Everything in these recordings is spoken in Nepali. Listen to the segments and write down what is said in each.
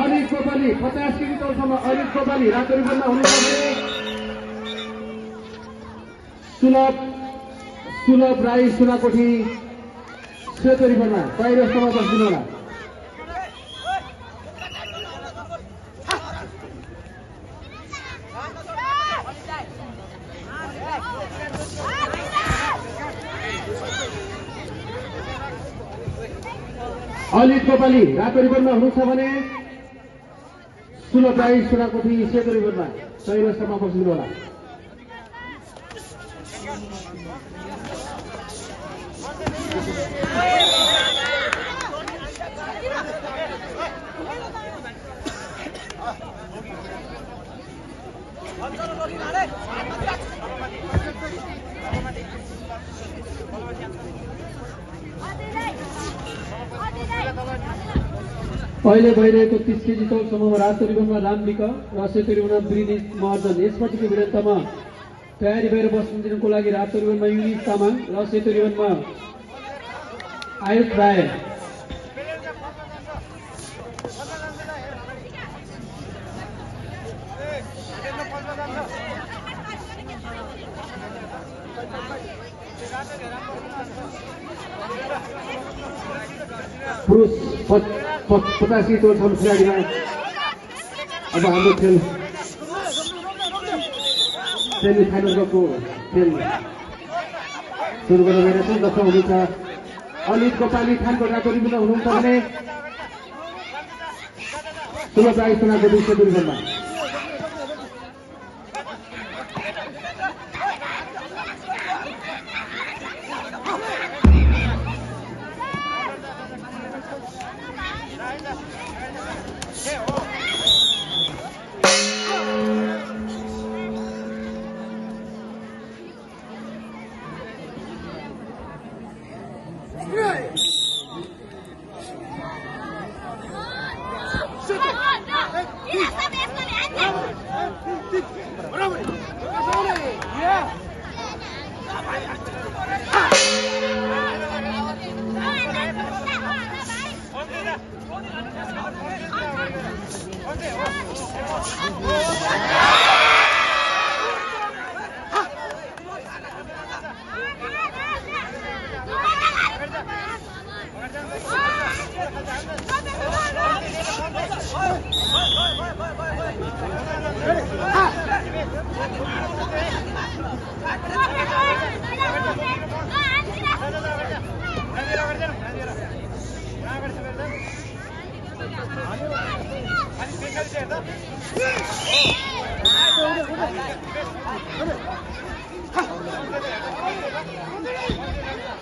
अनिल कोपाली 50 केजी तौलसम्म अनिल कोपाली रातो रिबनमा हुनुहुन्छ सुलभ राई सुनाकोठी सेतो रिबनमा बाहिर स्तरमा बसिदिनु होला। अनिल कोपाली रातो रिबनमा हुनुहुन्छ भने सुलभ राई सुनाकोठी सेतो रिबनमा बाहिर स्तरमा बसिदिनु होला। अहिले भइरहेको 30 केजी तौलसम्ममा रातो रिबनमा रामलिक र सेतो रिबनमा ब्रिनिज महर्जन। यसपछिको भिडन्तमा तयारी भएर बस्दिनको लागि रातो रिबनमा युनिस तामाङ र सेतो रिबनमा आयुष राय। पुरुष 50 केजी तौलसम्म खेलाडीमा अब हाम्रो खेल सेमी फाइनलको खेल सुरु गर्न गइरहेछ। जसमा हुनुहुन्छ अनिल कोपाली खानको रातो रिबनमा हुनुहुन्छ भने सुलभ राई सुनाकोठी सेतो रिबनमा।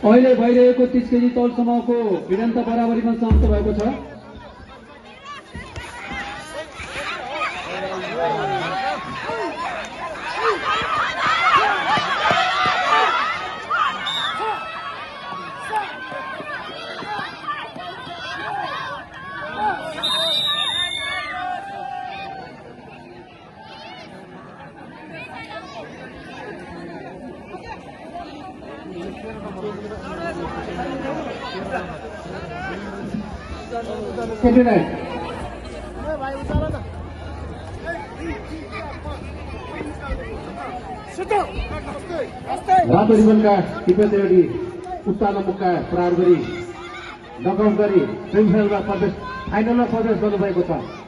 अहिले भइरहेको 30 केजी तौलसम्मको भिडन्त बराबरीमा समाप्त भएको छ। रातो रिबनका टिपेत्री उत्तानो मुक्का प्रहार गरी नकआउट गरी सेमिफाइनलमा फाइनलमा प्रवेश गर्नुभएको छ।